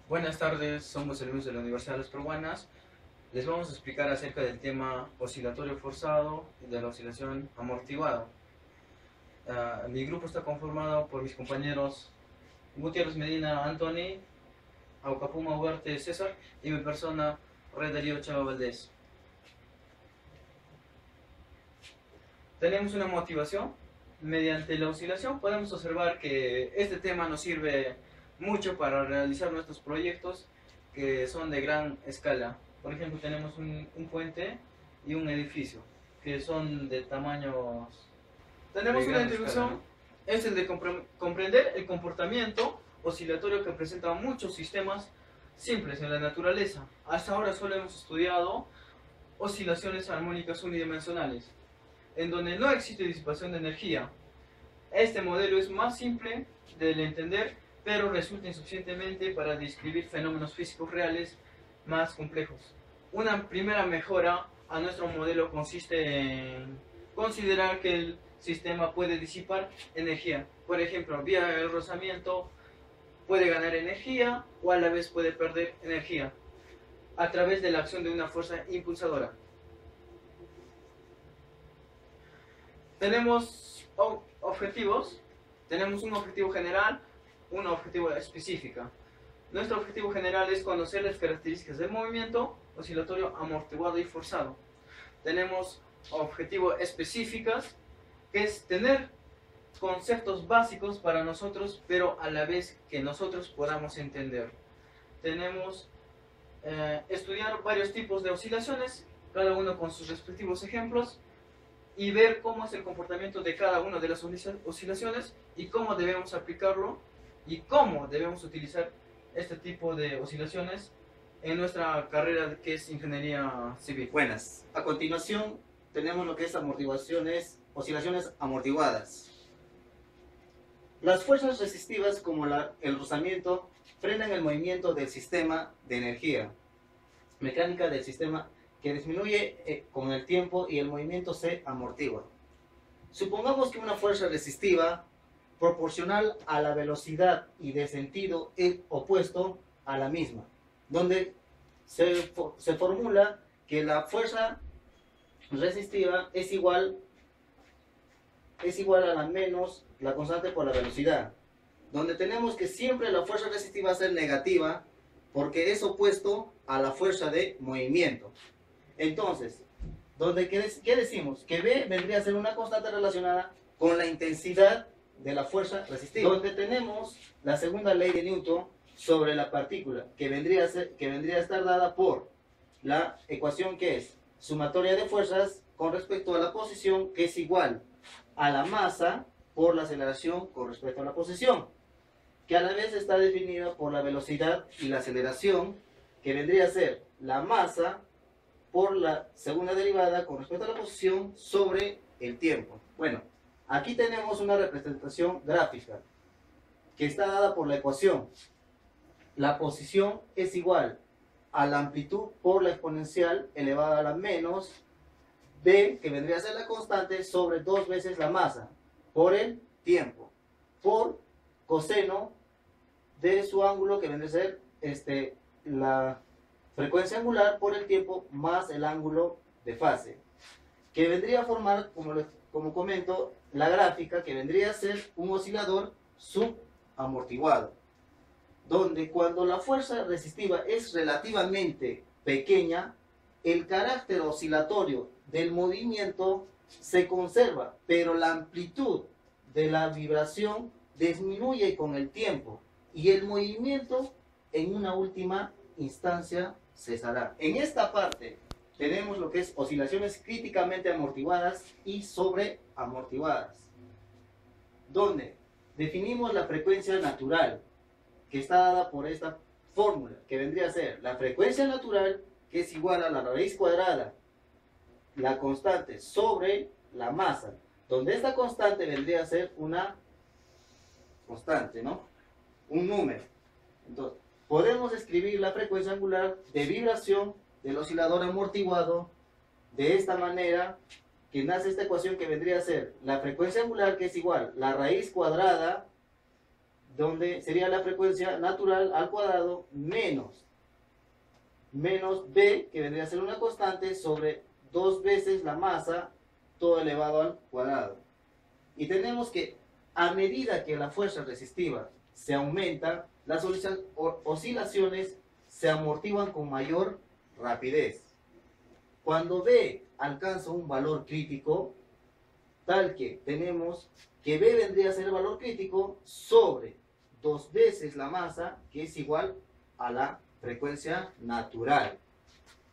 Buenas tardes, somos alumnos de la Universidad de Las Peruanas. Les vamos a explicar acerca del tema oscilatorio forzado y de la oscilación amortiguada. Mi grupo está conformado por mis compañeros Gutiérrez Medina Antoni, Aucapuma Huarte César y mi persona Red Darío Chava Valdés. Tenemos una motivación. Mediante la oscilación podemos observar que este tema nos sirve mucho para realizar nuestros proyectos que son de gran escala. Por ejemplo, tenemos un puente y un edificio que son de tamaños. Tenemos una introducción, es el de comprender el comportamiento oscilatorio que presentan muchos sistemas simples en la naturaleza. Hasta ahora solo hemos estudiado oscilaciones armónicas unidimensionales, en donde no existe disipación de energía. Este modelo es más simple de entender, pero resulta insuficientemente para describir fenómenos físicos reales más complejos. Una primera mejora a nuestro modelo consiste en considerar que el sistema puede disipar energía. Por ejemplo, vía el rozamiento puede ganar energía o a la vez puede perder energía a través de la acción de una fuerza impulsadora. Tenemos objetivos, tenemos un objetivo general, un objetivo específico. Nuestro objetivo general es conocer las características del movimiento oscilatorio amortiguado y forzado. Tenemos objetivos específicos, que es tener conceptos básicos para nosotros, pero a la vez que nosotros podamos entender. Tenemos estudiar varios tipos de oscilaciones, cada uno con sus respectivos ejemplos, y ver cómo es el comportamiento de cada una de las oscilaciones y cómo debemos aplicarlo y cómo debemos utilizar este tipo de oscilaciones en nuestra carrera que es Ingeniería Civil. Buenas. A continuación tenemos lo que es oscilaciones amortiguadas. Las fuerzas resistivas como el rozamiento frenan el movimiento del sistema de energía mecánica del sistema que disminuye con el tiempo y el movimiento se amortigua. Supongamos que una fuerza resistiva proporcional a la velocidad y de sentido opuesto a la misma, donde se formula que la fuerza resistiva es igual a la menos la constante por la velocidad, donde tenemos que siempre la fuerza resistiva va a ser negativa porque es opuesto a la fuerza de movimiento. Entonces, ¿qué decimos? Que B vendría a ser una constante relacionada con la intensidad de la fuerza resistiva. Donde tenemos la segunda ley de Newton sobre la partícula, que vendría a estar dada por la ecuación que es sumatoria de fuerzas con respecto a la posición, que es igual a la masa por la aceleración con respecto a la posición, que a la vez está definida por la velocidad y la aceleración, que vendría a ser la masa por la segunda derivada con respecto a la posición sobre el tiempo. Bueno, aquí tenemos una representación gráfica que está dada por la ecuación. La posición es igual a la amplitud por la exponencial elevada a la menos b, que vendría a ser la constante, sobre 2 veces la masa por el tiempo, por coseno de su ángulo, que vendría a ser la frecuencia angular por el tiempo más el ángulo de fase, que vendría a formar, como comento, la gráfica, que vendría a ser un oscilador subamortiguado, donde cuando la fuerza resistiva es relativamente pequeña, el carácter oscilatorio del movimiento se conserva, pero la amplitud de la vibración disminuye con el tiempo y el movimiento en una última instancia cesará. En esta parte tenemos lo que es oscilaciones críticamente amortiguadas y sobreamortiguadas, donde definimos la frecuencia natural, que está dada por esta fórmula, que vendría a ser la frecuencia natural, que es igual a la raíz cuadrada, la constante sobre la masa, donde esta constante vendría a ser una constante, ¿no? Un número. Entonces, podemos escribir la frecuencia angular de vibración del oscilador amortiguado de esta manera, que nace esta ecuación, que vendría a ser la frecuencia angular, que es igual a la raíz cuadrada donde sería la frecuencia natural al cuadrado menos b, que vendría a ser una constante, sobre 2 veces la masa, todo elevado al cuadrado. Y tenemos que a medida que la fuerza resistiva se aumenta, las oscilaciones se amortiguan con mayor rapidez. Cuando B alcanza un valor crítico, tal que tenemos que B vendría a ser el valor crítico sobre 2 veces la masa, que es igual a la frecuencia natural,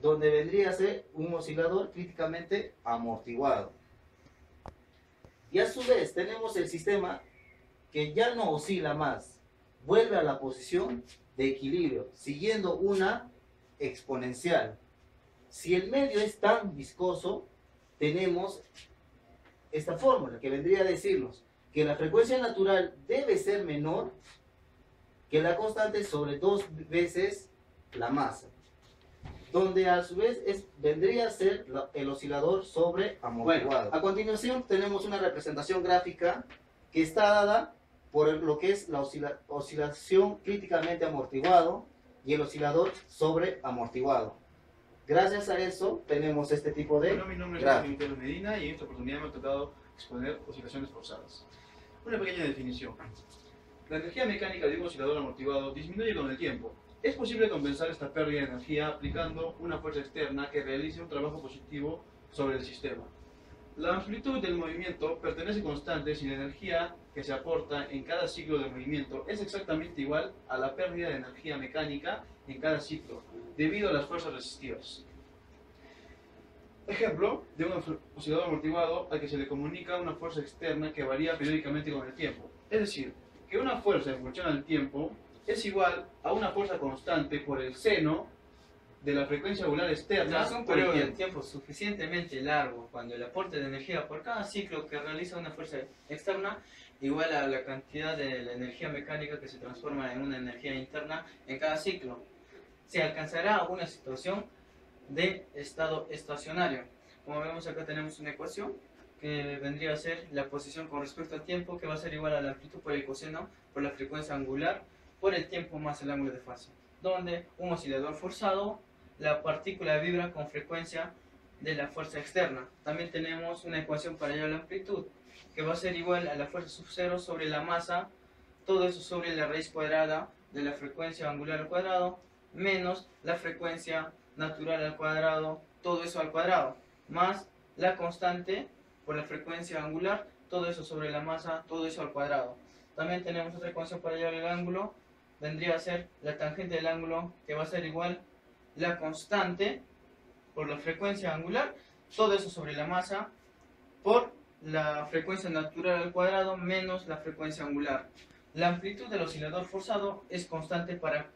donde vendría a ser un oscilador críticamente amortiguado. Y a su vez tenemos el sistema que ya no oscila más, vuelve a la posición de equilibrio, siguiendo una exponencial. Si el medio es tan viscoso, tenemos esta fórmula que vendría a decirnos que la frecuencia natural debe ser menor que la constante sobre 2 veces la masa, donde a su vez vendría a ser el oscilador sobre amortiguado. Bueno, a continuación tenemos una representación gráfica que está dada por lo que es la oscilación críticamente amortiguado y el oscilador sobre amortiguado. Gracias a eso tenemos este tipo de mi nombre es José Miguel Medina y en esta oportunidad me ha tocado exponer oscilaciones forzadas. Una pequeña definición. La energía mecánica de un oscilador amortiguado disminuye con el tiempo. Es posible compensar esta pérdida de energía aplicando una fuerza externa que realice un trabajo positivo sobre el sistema. La amplitud del movimiento permanece constante si la energía que se aporta en cada ciclo de movimiento es exactamente igual a la pérdida de energía mecánica en cada ciclo, debido a las fuerzas resistivas. Ejemplo de un oscilador amortiguado al que se le comunica una fuerza externa que varía periódicamente con el tiempo. Es decir, que una fuerza en función al tiempo es igual a una fuerza constante por el seno de la frecuencia angular externa. Tras un periodo de tiempo suficientemente largo, cuando el aporte de energía por cada ciclo que realiza una fuerza externa igual a la cantidad de la energía mecánica que se transforma en una energía interna en cada ciclo, se alcanzará una situación de estado estacionario. Como vemos acá tenemos una ecuación que vendría a ser la posición con respecto al tiempo, que va a ser igual a la amplitud por el coseno por la frecuencia angular por el tiempo más el ángulo de fase, donde un oscilador forzado, la partícula vibra con frecuencia de la fuerza externa. También tenemos una ecuación para hallar la amplitud, que va a ser igual a la fuerza sub 0 sobre la masa, todo eso sobre la raíz cuadrada de la frecuencia angular al cuadrado, menos la frecuencia natural al cuadrado, todo eso al cuadrado, más la constante por la frecuencia angular, todo eso sobre la masa, todo eso al cuadrado. También tenemos otra ecuación para hallar el ángulo, vendría a ser la tangente del ángulo, que va a ser igual la constante por la frecuencia angular, todo eso sobre la masa, por la frecuencia natural al cuadrado menos la frecuencia angular. La amplitud del oscilador forzado es constante para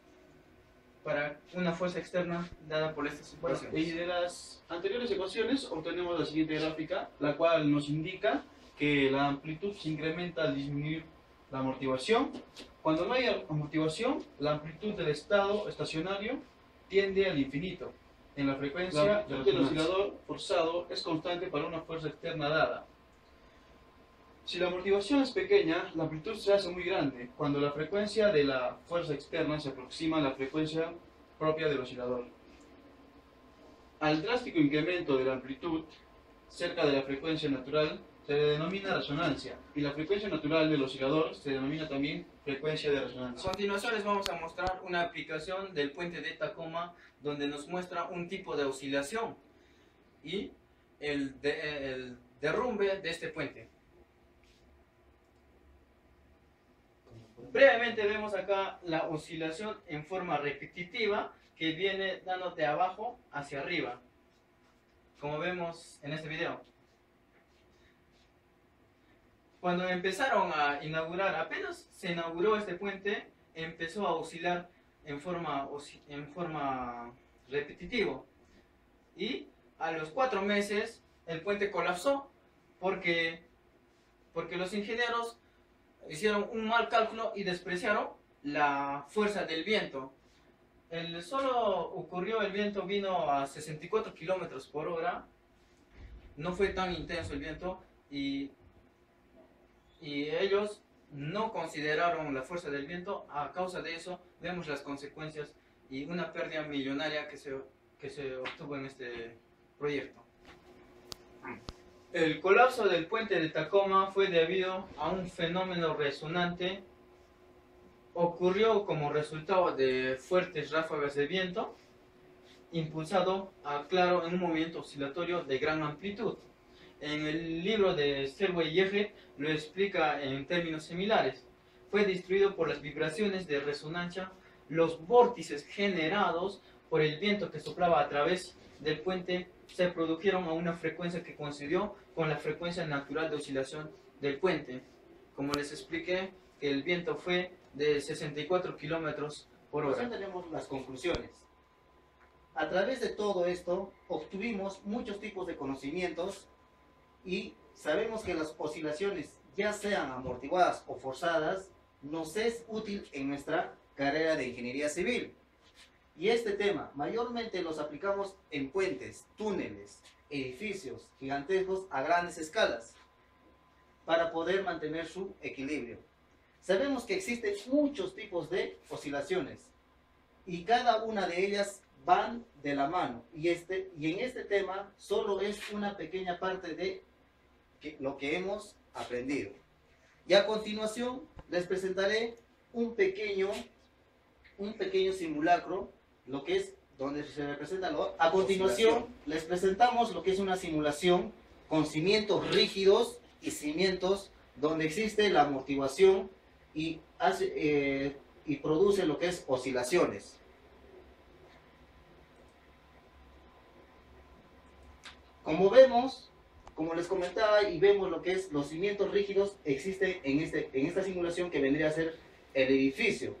una fuerza externa dada por estas ecuaciones. Y de las anteriores ecuaciones obtenemos la siguiente gráfica, la cual nos indica que la amplitud se incrementa al disminuir la amortiguación. Cuando no hay amortiguación, la amplitud del estado estacionario tiende al infinito. En la frecuencia del oscilador forzado es constante para una fuerza externa dada. Si la amortiguación es pequeña, la amplitud se hace muy grande, cuando la frecuencia de la fuerza externa se aproxima a la frecuencia propia del oscilador. Al drástico incremento de la amplitud cerca de la frecuencia natural se le denomina resonancia, y la frecuencia natural del oscilador se denomina también frecuencia de resonancia. A continuación les vamos a mostrar una aplicación del puente de Tacoma, donde nos muestra un tipo de oscilación y el derrumbe de este puente. Brevemente vemos acá la oscilación en forma repetitiva que viene dando de abajo hacia arriba, como vemos en este video. Cuando empezaron a inaugurar, apenas se inauguró este puente, empezó a oscilar en forma repetitiva. Y a los 4 meses el puente colapsó porque los ingenieros hicieron un mal cálculo y despreciaron la fuerza del viento. Solo ocurrió, el viento vino a 64 kilómetros por hora, no fue tan intenso el viento, y ellos no consideraron la fuerza del viento. A causa de eso vemos las consecuencias y una pérdida millonaria que se obtuvo en este proyecto. El colapso del puente de Tacoma fue debido a un fenómeno resonante. Ocurrió como resultado de fuertes ráfagas de viento, impulsado claro, en un movimiento oscilatorio de gran amplitud. En el libro de Selway y Everett lo explica en términos similares. Fue destruido por las vibraciones de resonancia, los vórtices generados por el viento que soplaba a través del puente se produjeron a una frecuencia que coincidió con la frecuencia natural de oscilación del puente. Como les expliqué, que el viento fue de 64 kilómetros por hora. Entonces tenemos las conclusiones. A través de todo esto obtuvimos muchos tipos de conocimientos y sabemos que las oscilaciones, ya sean amortiguadas o forzadas, nos es útil en nuestra carrera de ingeniería civil. Y este tema mayormente los aplicamos en puentes, túneles, edificios gigantescos a grandes escalas para poder mantener su equilibrio. Sabemos que existen muchos tipos de oscilaciones y cada una de ellas van de la mano, y en este tema solo es una pequeña parte de lo que hemos aprendido. Y a continuación les presentaré un pequeño simulacro, lo que es donde se representa a continuación les presentamos lo que es una simulación con cimientos rígidos y cimientos donde existe la amortiguación y produce lo que es oscilaciones. Como vemos, como les comentaba, y vemos lo que es los cimientos rígidos, existen en esta simulación que vendría a ser el edificio,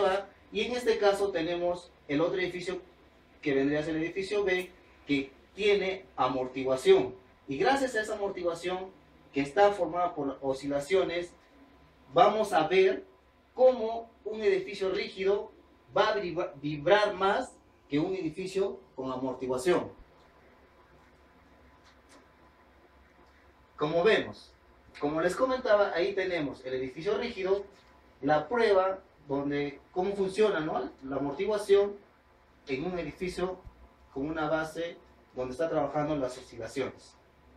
A, y en este caso tenemos el otro edificio que vendría a ser el edificio B, que tiene amortiguación. Y gracias a esa amortiguación que está formada por oscilaciones, vamos a ver cómo un edificio rígido va a vibrar más que un edificio con amortiguación. Como vemos, como les comentaba, ahí tenemos el edificio rígido, la prueba donde cómo funciona, ¿no?, la amortiguación en un edificio con una base donde está trabajando las oscilaciones.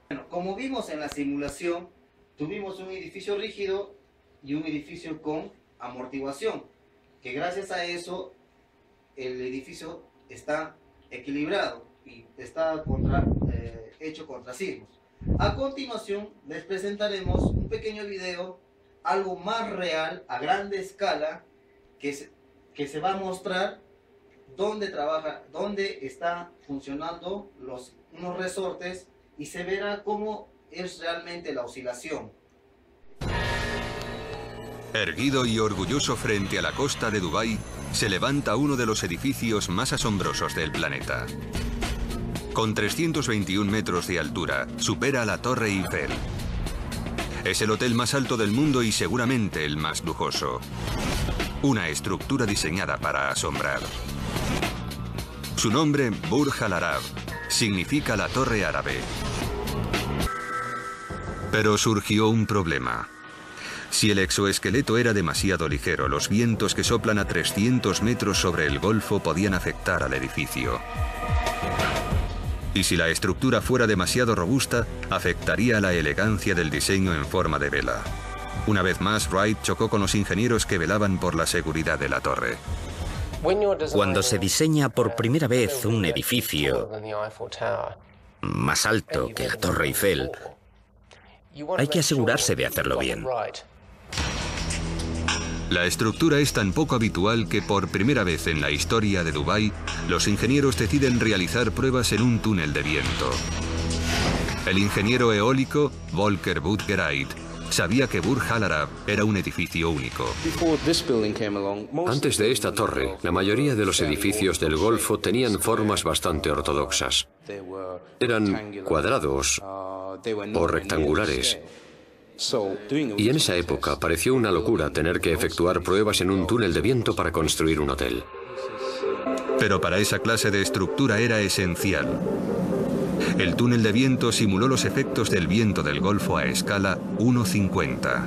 Bueno, como vimos en la simulación, tuvimos un edificio rígido y un edificio con amortiguación, que gracias a eso el edificio está equilibrado y está hecho contra sismos. A continuación les presentaremos un pequeño video, algo más real, a grande escala, que se va a mostrar dónde está funcionando unos resortes, y se verá cómo es realmente la oscilación. Erguido y orgulloso frente a la costa de Dubái, se levanta uno de los edificios más asombrosos del planeta. Con 321 metros de altura, supera la Torre Eiffel. Es el hotel más alto del mundo y seguramente el más lujoso. Una estructura diseñada para asombrar. Su nombre, Burj Al Arab, significa la Torre Árabe. Pero surgió un problema. Si el exoesqueleto era demasiado ligero, los vientos que soplan a 300 metros sobre el Golfo podían afectar al edificio. Y si la estructura fuera demasiado robusta, afectaría la elegancia del diseño en forma de vela. Una vez más, Wright chocó con los ingenieros que velaban por la seguridad de la torre. Cuando se diseña por primera vez un edificio más alto que la Torre Eiffel, hay que asegurarse de hacerlo bien. La estructura es tan poco habitual que por primera vez en la historia de Dubái, los ingenieros deciden realizar pruebas en un túnel de viento. El ingeniero eólico, Volker Budgereit, sabía que Burj Al Arab era un edificio único. Antes de esta torre, la mayoría de los edificios del Golfo tenían formas bastante ortodoxas. Eran cuadrados o rectangulares. Y en esa época pareció una locura tener que efectuar pruebas en un túnel de viento para construir un hotel. Pero para esa clase de estructura era esencial. El túnel de viento simuló los efectos del viento del Golfo a escala 1,50.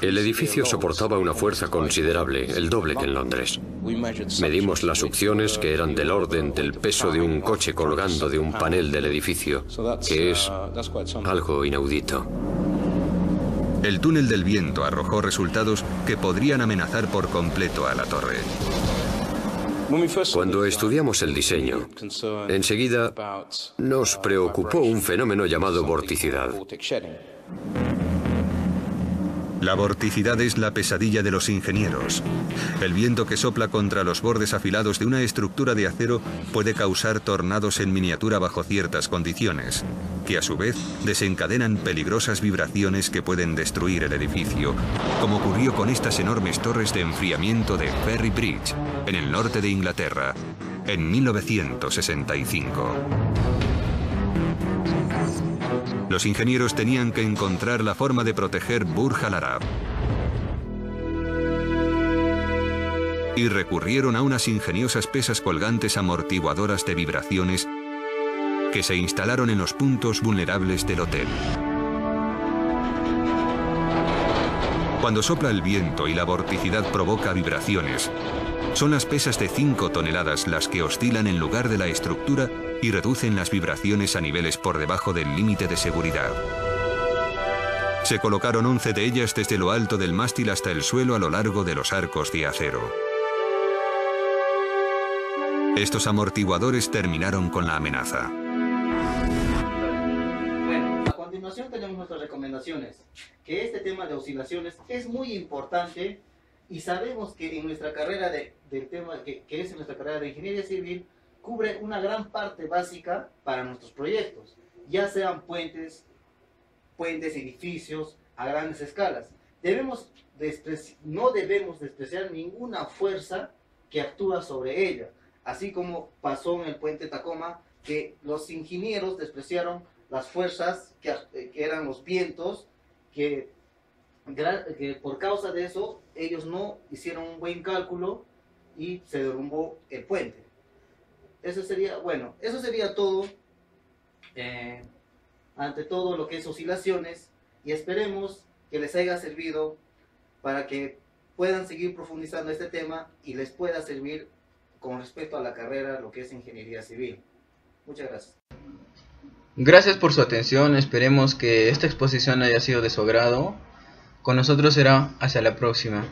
El edificio soportaba una fuerza considerable, el doble que en Londres. Medimos las succiones, que eran del orden del peso de un coche colgando de un panel del edificio, que es algo inaudito. El túnel del viento arrojó resultados que podrían amenazar por completo a la torre. Cuando estudiamos el diseño, enseguida nos preocupó un fenómeno llamado vorticidad. La vorticidad es la pesadilla de los ingenieros. El viento que sopla contra los bordes afilados de una estructura de acero puede causar tornados en miniatura bajo ciertas condiciones, que a su vez desencadenan peligrosas vibraciones que pueden destruir el edificio, como ocurrió con estas enormes torres de enfriamiento de Ferry Bridge, en el norte de Inglaterra, en 1965. Los ingenieros tenían que encontrar la forma de proteger Burj Al Arab. Y recurrieron a unas ingeniosas pesas colgantes amortiguadoras de vibraciones que se instalaron en los puntos vulnerables del hotel. Cuando sopla el viento y la vorticidad provoca vibraciones, son las pesas de 5 toneladas las que oscilan en lugar de la estructura y reducen las vibraciones a niveles por debajo del límite de seguridad. Se colocaron 11 de ellas desde lo alto del mástil hasta el suelo a lo largo de los arcos de acero. Estos amortiguadores terminaron con la amenaza. Bueno, a continuación tenemos nuestras recomendaciones, que este tema de oscilaciones es muy importante y sabemos que en nuestra carrera del tema que es en nuestra carrera de ingeniería civil, cubre una gran parte básica para nuestros proyectos, ya sean puentes, edificios a grandes escalas. No debemos despreciar ninguna fuerza que actúa sobre ella, así como pasó en el puente Tacoma, que los ingenieros despreciaron las fuerzas que eran los vientos, que por causa de eso ellos no hicieron un buen cálculo y se derrumbó el puente. Eso sería todo, ante todo lo que es oscilaciones, y esperemos que les haya servido para que puedan seguir profundizando este tema y les pueda servir con respecto a la carrera, lo que es ingeniería civil. Muchas gracias. Gracias por su atención, esperemos que esta exposición haya sido de su agrado. Con nosotros será hasta la próxima.